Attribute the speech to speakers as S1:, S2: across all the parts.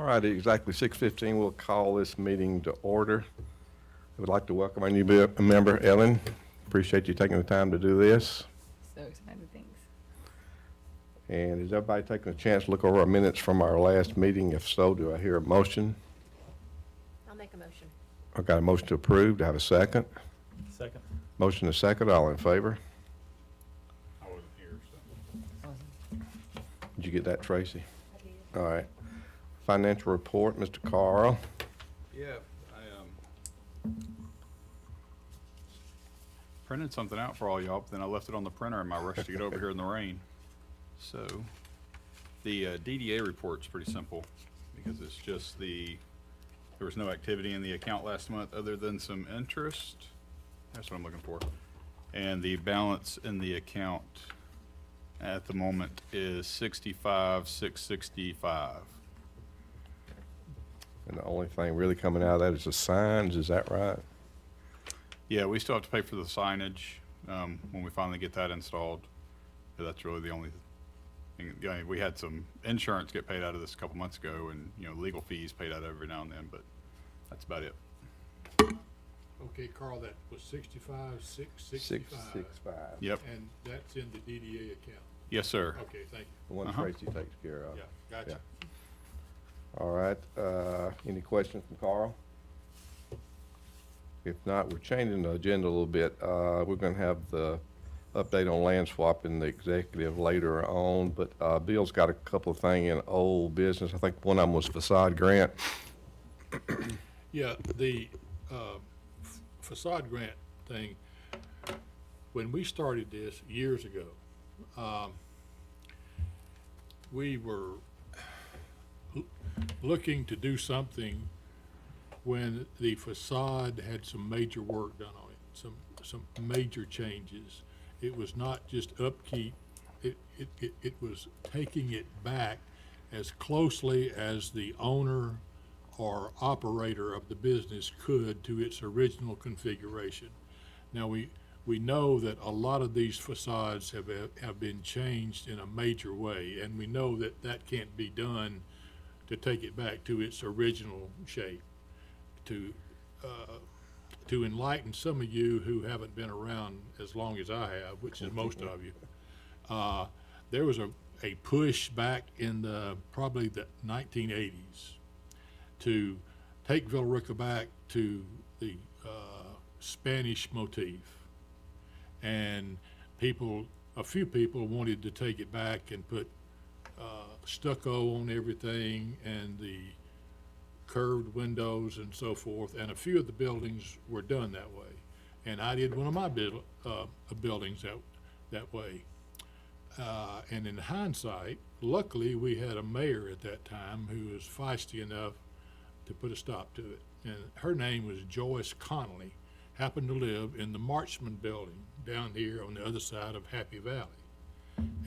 S1: All right, at exactly 6:15, we'll call this meeting to order. I would like to welcome our new member, Ellen. Appreciate you taking the time to do this.
S2: So excited, thanks.
S1: And is everybody taking a chance to look over our minutes from our last meeting? If so, do I hear a motion?
S3: I'll make a motion.
S1: I've got a motion to approve. Do I have a second?
S4: Second.
S1: Motion and second, all in favor?
S4: I wasn't here, so.
S1: Did you get that, Tracy? All right. Financial report, Mr. Carl.
S4: Yeah, I printed something out for all y'all, but then I left it on the printer in my rush to get over here in the rain. So, the DDA report's pretty simple, because it's just there was no activity in the account last month other than some interest. That's what I'm looking for. And the balance in the account at the moment is 65,665.
S1: And the only thing really coming out of that is the signs, is that right?
S4: Yeah, we still have to pay for the signage when we finally get that installed. But that's really the only thing. Yeah, we had some insurance get paid out of this a couple months ago, and legal fees paid out every now and then. But that's about it.
S5: Okay, Carl, that was 65,665.
S1: 665.
S4: Yep.
S5: And that's in the DDA account.
S4: Yes, sir.
S5: Okay, thank
S1: The one Tracy takes care of.
S5: you. Yeah, gotcha.
S1: All right, any questions from Carl? If not, we're changing the agenda a little bit. We're gonna have the update on land swap in the executive later on, but Bill's got a couple of things in old business. I think one of them was facade grant.
S5: Yeah, the facade grant thing, when we started this years ago, we were looking to do something when the facade had some major work done on it, some major changes. It was not just upkeep, it was taking it back as closely as the owner or operator of the business could to its original configuration. Now, we know that a lot of these facades have been changed in a major way, and we know that that can't be done to take it back to its original shape. To enlighten some of you who haven't been around as long as I have, which is most of you, there was a push back in probably the 1980s to take Villa Rica back to the Spanish motif, and a few people wanted to take it back and put stucco on everything and the curved windows and so forth, and a few of the buildings were done that way. And I did one of my buildings that way. And in hindsight, luckily we had a mayor at that time who was feisty enough to put a stop to it. And her name was Joyce Connolly, happened to live in the Marchman building down here on the other side of Happy Valley.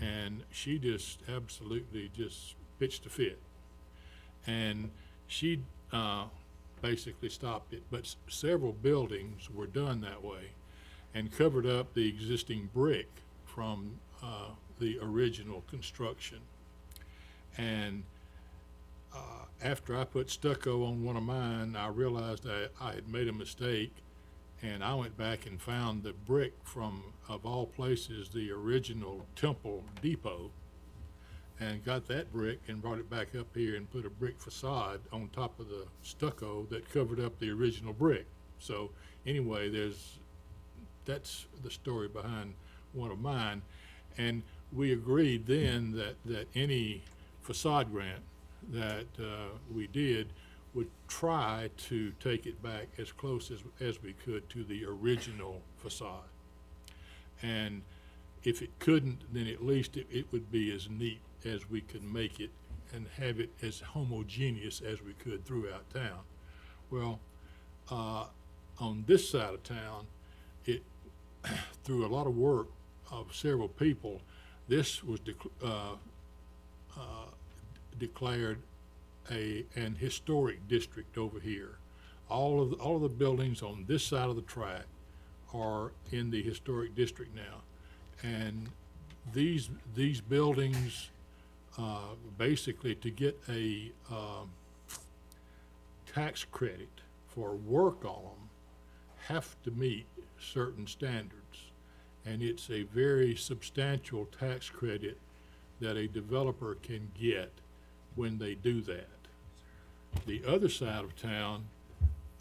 S5: And she just absolutely just pitched a fit. And she basically stopped it, but several buildings were done that way and covered up the existing brick from the original construction. And after I put stucco on one of mine, I realized I had made a mistake, and I went back and found the brick from, of all places, the original Temple Depot, and got that brick and brought it back up here and put a brick facade on top of the stucco that covered up the original brick. So anyway, that's the story behind one of mine. And we agreed then that any facade grant that we did would try to take it back as close as we could to the original facade. And if it couldn't, then at least it would be as neat as we could make it and have it as homogeneous as we could throughout town. Well, on this side of town, it through a lot of work of several people, this was declared an historic district over here. All of the buildings on this side of the track are in the historic district now, and these buildings basically, to get a tax credit for work on them have to meet certain standards. And it's a very substantial tax credit that a developer can get when they do that. The other side of town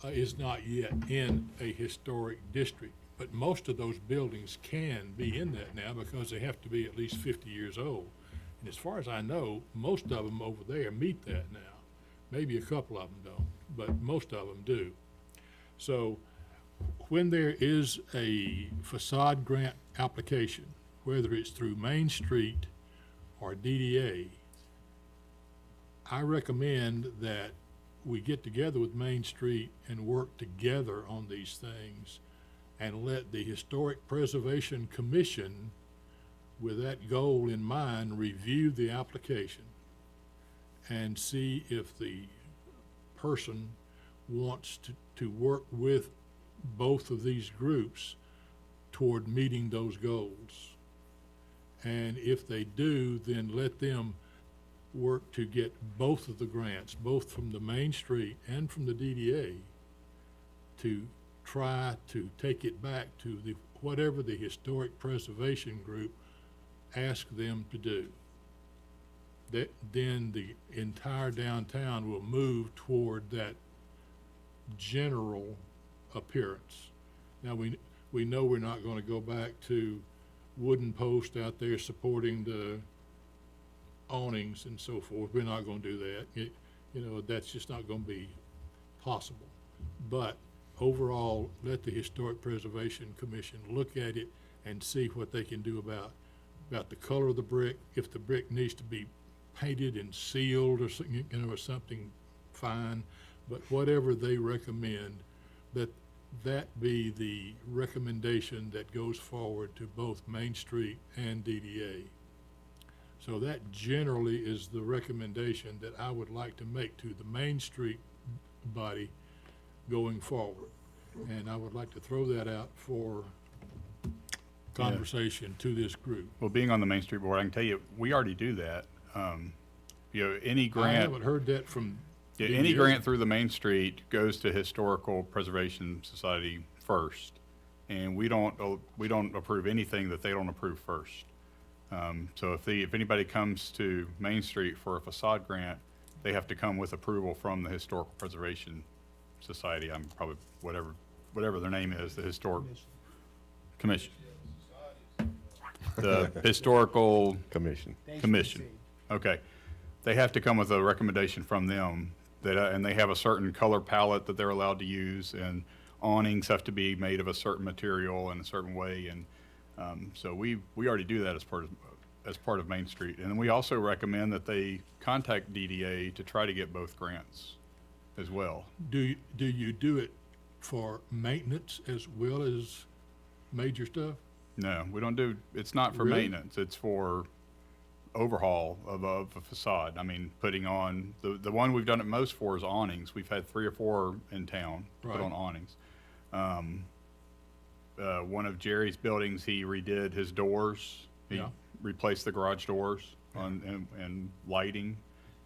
S5: is not yet in a historic district, but most of those buildings can be in that now because they have to be at least 50 years old. And as far as I know, most of them over there meet that now. Maybe a couple of them don't, but most of them do. So when there is a facade grant application, whether it's through Main Street or DDA, I recommend that we get together with Main Street and work together on these things and let the Historic Preservation Commission, with that goal in mind, review the application and see if the person wants to work with both of these groups toward meeting those goals. And if they do, then let them work to get both of the grants, both from the Main Street and from the DDA, to try to take it back to the whatever the Historic Preservation Group asked them to do. That then the entire downtown will move toward that general appearance. Now we know we're not going to go back to wooden posts out there supporting the awnings and so forth. We're not going to do that. That's just not going to be possible. But overall, let the Historic Preservation Commission look at it and see what they can do about the color of the brick. If the brick needs to be painted and sealed or something, or something, fine. But whatever they recommend, that be the recommendation that goes forward to both Main Street and DDA. So that generally is the recommendation that I would like to make to the Main Street body going forward. And I would like to throw that out for conversation to this group.
S4: Well, being on the Main Street Board, I can tell you, we already do that. Any
S5: I
S4: grant,
S5: haven't heard that from
S4: any
S5: DDA.
S4: grant through the Main Street goes to Historical Preservation Society first. And we don't approve anything that they don't approve first. So if anybody comes to Main Street for a facade grant, they have to come with approval from the Historical Preservation Society. I'm probably, whatever their name is, the Historic Commission. The Historical
S1: Commission.
S4: Commission. Okay. They have to come with a recommendation from them that, and they have a certain color palette that they're allowed to use, and awnings have to be made of a certain material in a certain way. And so we already do that as part of Main Street. And then we also recommend that they contact DDA to try to get both grants as well.
S5: Do you do it for maintenance as well as major stuff?
S4: No, we don't do, it's not for
S5: Really?
S4: maintenance, it's for overhaul of a facade. I mean, putting on, the one we've done it most for is awnings. We've had 3 or 4 in town put
S5: Right.
S4: on awnings. One of Jerry's buildings, he redid his doors. He
S5: Yeah.
S4: replaced the garage doors and lighting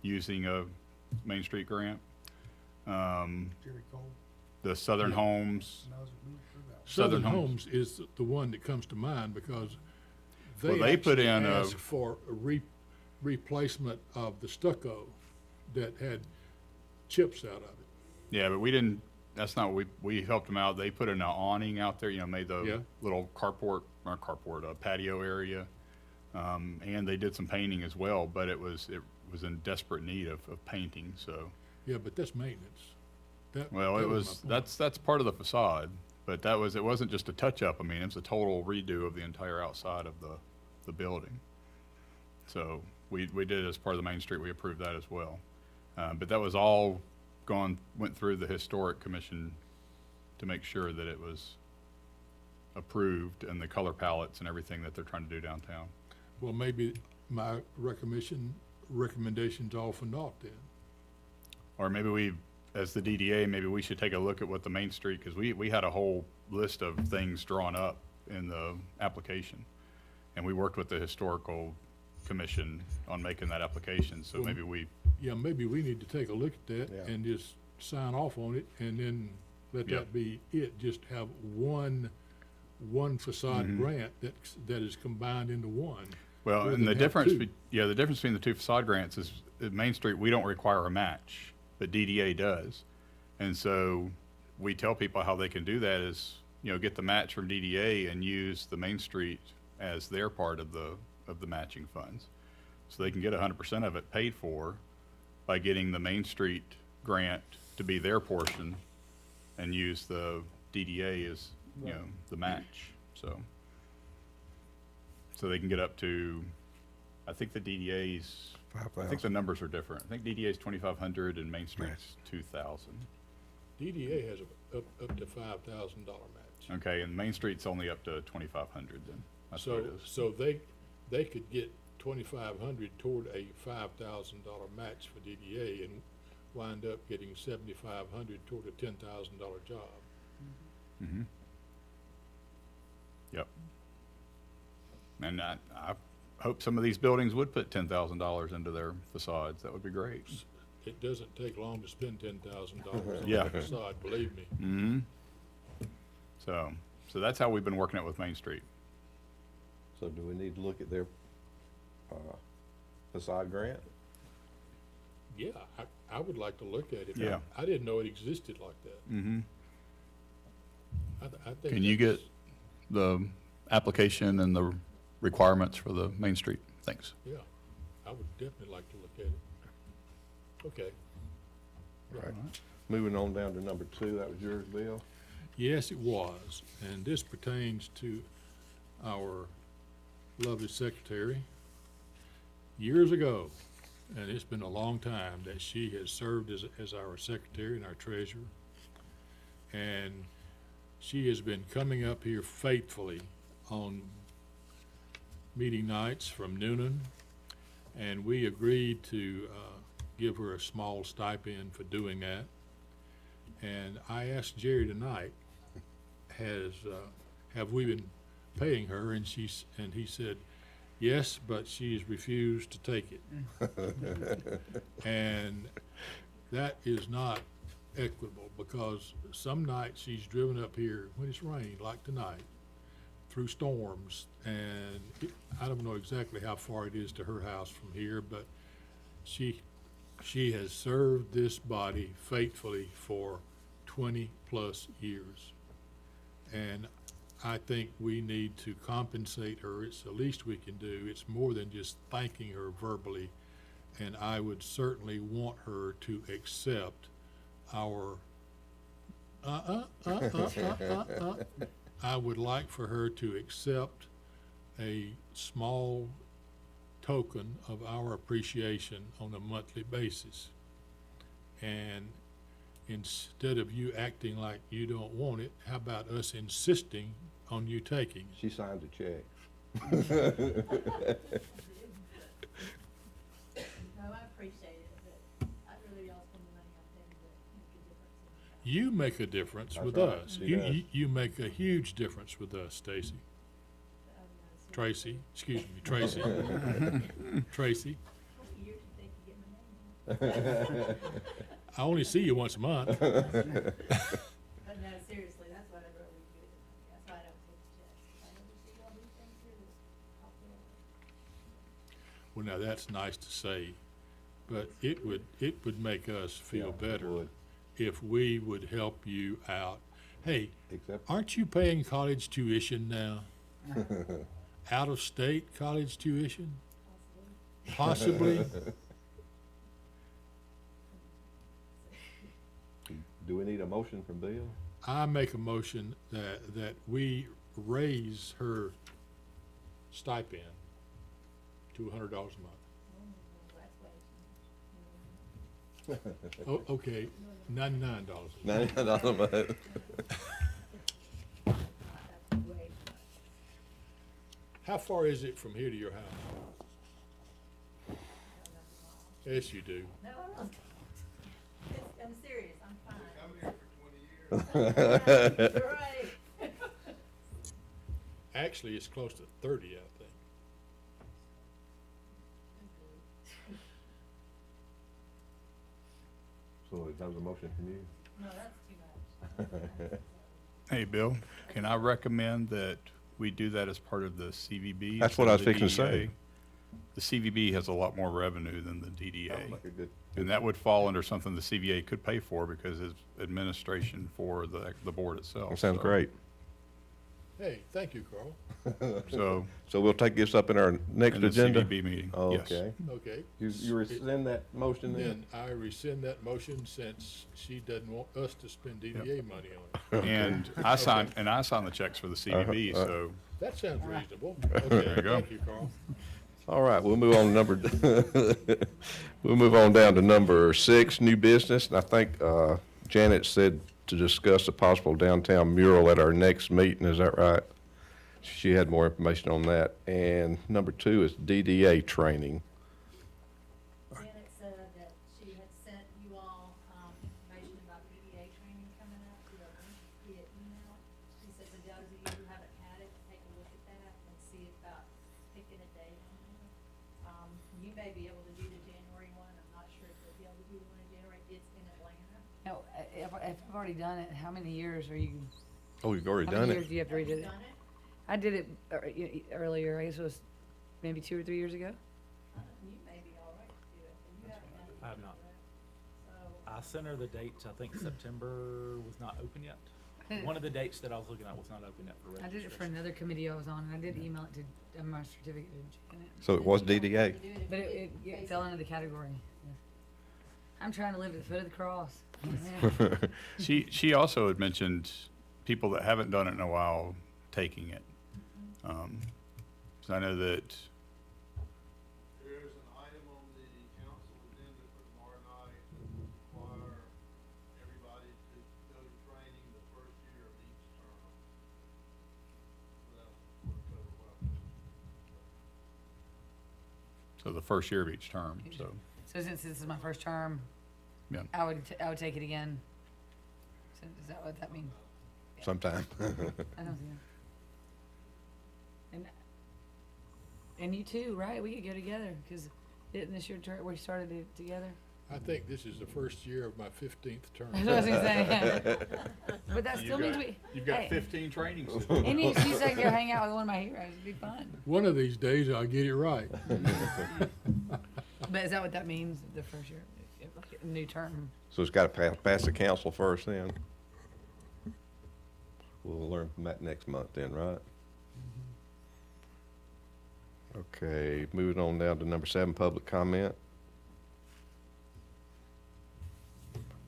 S4: using a Main Street grant.
S2: Jerry Cole,
S4: The Southern
S5: Yeah.
S4: Homes,
S2: and I was moved through that.
S4: Southern
S5: Southern
S4: Homes.
S5: Homes is the one that comes to mind because
S4: Well,
S5: they
S4: they put
S5: actually
S4: in a-
S5: asked for a replacement of the stucco that had chips out of it.
S4: yeah, but we didn't, that's not what we helped them out. They put in an awning out there, made the
S5: Yeah.
S4: little patio area. And they did some painting as well, but it was in desperate need of painting, so.
S5: Yeah, but that's maintenance.
S4: Well,
S5: that
S4: it
S5: my
S4: was,
S5: point.
S4: that's part of the facade, but it wasn't just a touch-up. I mean, it was a total redo of the entire outside of the building. So we did it as part of the Main Street, we approved that as well. But that was all went through the Historic Commission to make sure that it was approved and the color palettes and everything that they're trying to do downtown.
S5: Well, maybe my recommendation's all for naught then.
S4: Or maybe as the DDA, maybe we should take a look at what the Main Street, because we had a whole list of things drawn up in the application. And we worked with the Historical Commission on making that application, so
S5: Well,
S4: maybe we,
S5: Yeah, maybe we need to take a look at that
S1: Yeah.
S5: and just sign off on it and then let
S4: Yep.
S5: that be it. Just have one facade grant that is combined into one.
S4: Well,
S5: rather
S4: and the
S5: than have
S4: difference,
S5: two.
S4: the difference between the two facade grants is at Main Street, we don't require a match, but DDA does. And so we tell people how they can do that is, get the match from DDA and use the Main Street as their part of the matching funds. So they can get 100% of it paid for by getting the Main Street grant to be their portion and use the DDA as, the match, so. So they can get up to, I think the DDA's, I think the
S1: 5,000.
S4: numbers are different. I think DDA's 2,500 and Main Street's 2,000.
S5: DDA has up to $5,000 match.
S4: Okay, and Main Street's only up to 2,500 then. That's what it is.
S5: So they could get 2,500 toward a $5,000 match for DDA and wind up getting 7,500 toward a $10,000 job.
S4: Mm-hmm. Yep. And I hope some of these buildings would put $10,000 into their facades. That would be great.
S5: It doesn't take long to spend $10,000 on
S4: Yeah.
S5: a facade, believe me.
S4: Mm-hmm. So that's how we've been working it with Main Street.
S1: So do we need to look at their facade grant?
S5: Yeah, I would like to look at it.
S4: Yeah.
S5: I didn't know it existed like that.
S4: Mm-hmm.
S5: I think
S4: Can you
S5: that's-
S4: get the application and the requirements for the Main Street? Thanks.
S5: Yeah, I would definitely like to look at it. Okay.
S1: Right. Moving on down to number 2, that was yours, Bill?
S5: Yes, it was, and this pertains to our lovely secretary. Years ago, and it's been a long time that she has served as our secretary and our treasurer. And she has been coming up here faithfully on meeting nights from Noonan, and we agreed to give her a small stipend for doing that. And I asked Jerry tonight, have we been paying her? And he said, yes, but she's refused to take it. And that is not equitable, because some nights she's driven up here when it's rained, like tonight, through storms, and I don't know exactly how far it is to her house from here, but she has served this body faithfully for 20-plus years. And I think we need to compensate her. It's the least we can do. It's more than just thanking her verbally. And I would certainly want her to accept our, I would like for her to accept a small token of our appreciation on a monthly basis. And instead of you acting like you don't want it, how about us insisting on you taking it?
S1: She signed a check.
S6: No, I appreciate it, but I'd rather y'all spend the money on things that make a difference.
S5: You make a difference
S1: That's
S5: with
S1: right,
S5: us.
S1: she
S5: You,
S1: does.
S5: you make a huge difference with us, Stacy. Tracy, excuse me, Tracy. Tracy,
S6: How many years do you think you get my name on?
S5: I only see you once a month.
S6: But no, seriously, that's what I'd rather we do. That's why I don't take the checks. I never see y'all do things here that I'll feel.
S5: Well, now, that's nice to say, but it would make us feel
S1: Yeah, it
S5: better
S1: would.
S5: if we would help you out. Hey,
S1: Except,
S5: aren't you paying college tuition now? Out-of-state college tuition? Possibly?
S1: do we need a motion from Bill?
S5: I make a motion that we raise her stipend to $100 a month.
S6: That's way
S5: Oh, okay, $99 a month.
S1: $99 a month.
S6: that's way
S5: How far is it from here to your house? Yes, you do.
S6: No, I'm serious, I'm fine.
S2: Come here for 20 years.
S6: You're right.
S5: Actually, it's close to 30, I think.
S1: So is that a motion from you?
S6: No, that's too much.
S4: Hey, Bill, can I recommend that we do that as part of the CVB?
S1: That's what I was
S4: instead of the
S1: fixing to say.
S4: DDA? The CVB has a lot more revenue than the
S1: Sounds
S4: DDA.
S1: like a good-
S4: And that would fall under something the CVA could pay for because it's administration for the board itself.
S1: That sounds
S4: So-
S1: great.
S5: Hey, thank you, Carl.
S4: So,
S1: So we'll take this up in our next
S4: in the
S1: agenda?
S4: CVB meeting,
S1: Oh,
S4: yes.
S1: okay.
S5: Okay.
S1: You rescind that motion then?
S5: Then I rescind that motion since she doesn't want us to spend DDA money on it.
S4: And I signed the checks for the CVB, so
S5: That sounds reasonable.
S4: There
S5: Okay,
S4: you go.
S5: thank you, Carl.
S1: All right, we'll move on to number, we'll move on down to number 6, new business. And I think Janet said to discuss a possible downtown mural at our next meeting, is that right? She had more information on that. And number 2 is DDA training.
S6: Janet said that she had sent you all, information about PDA training coming up via email. She said for those of you who haven't had it, take a look at that and see about picking a date on there. You may be able to do the January one, I'm not sure if you'll be able to do the one in January, it's in Atlanta.
S7: No, if I've already done it, how many years are you,
S1: Oh, you've already
S7: how
S1: done
S7: many years
S1: it?
S7: do you have to
S6: Have you
S7: redo it?
S6: done it?
S7: I did it earlier, I guess it was maybe 2 or 3 years ago.
S6: You may be all right to do it, and you haven't done it.
S8: I have not.
S6: So,
S8: I sent her the dates, I think September was not open yet. One of the dates that I was looking at was not open yet for
S7: I
S8: registration.
S7: did it for another committee I was on, and I did email it to, my certificate to Janet.
S1: So it was
S6: you don't
S1: DDA?
S6: have to do if
S7: But
S6: you-
S7: it
S6: basically-
S7: fell under the category. Yeah. I'm trying to live at the foot of the cross.
S4: She also had mentioned people that haven't done it in a while taking it. So I know that,
S2: There's an item on the council agenda for tomorrow night that will require everybody to go to training the first year of each term. So that will cover well.
S4: so the first year of each term, so,
S7: So since this is my first term,
S4: yeah.
S7: I would take it again. So is that what that means?
S1: Sometime.
S7: I don't see that. And you too, right? We could go together, because didn't this year we started it together?
S5: I think this is the first year of my 15th term.
S7: That's what I was gonna say. But that still means
S4: You've got
S7: hey,
S4: 15 trainings.
S7: any excuse I can go hang out with one of my heroes would be fun.
S5: One of these days I'll get it right.
S7: But is that what that means, the first year, like a new term?
S1: So it's got to pass the council first then? We'll learn from that next month then, right? Okay, moving on down to number 7, public comment.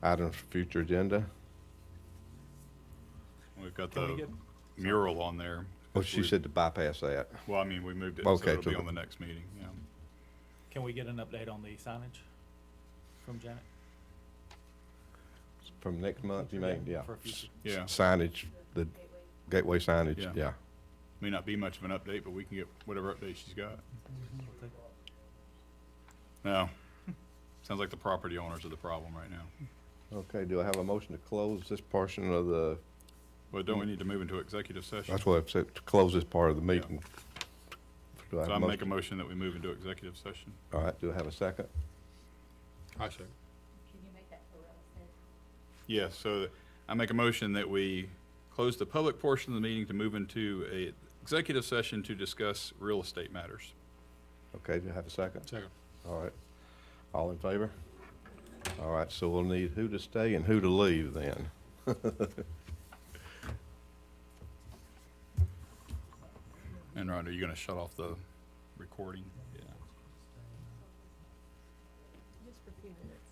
S1: Items for future agenda.
S4: We've got
S8: Can we
S4: the
S8: get,
S4: mural on there.
S1: Well, she said to bypass that.
S4: Well, I mean, we moved it, so
S1: Okay,
S4: it'll
S1: so
S4: be
S1: the-
S4: on the next meeting, yeah.
S8: can we get an update on the signage from Janet?
S1: From next month, you mean? Yeah.
S8: For future.
S4: Yeah.
S1: Signage, the gateway signage,
S4: Yeah.
S1: yeah.
S4: May not be much of an update, but we can get whatever update she's got. No. Sounds like the property owners are the problem right now.
S1: Okay, do I have a motion to close this portion of the,
S4: Well, don't we need to move into executive session?
S1: that's what I've said, to close this part of the meeting. Do I have
S4: So
S1: a
S4: I make a
S1: motion?
S4: motion that we move into executive session.
S1: All right, do I have a second?
S5: I say.
S6: Can you make that for us then?
S4: Yes, so I make a motion that we close the public portion of the meeting to move into a executive session to discuss real estate matters.
S1: Okay, do I have a second?
S5: Second.
S1: All right. All in favor? All right, so we'll need who to stay and who to leave then.
S4: And Rhonda, are you gonna shut off the recording? Yeah.
S3: Just for a few minutes.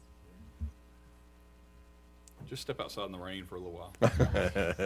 S4: Just step outside in the rain for a little while.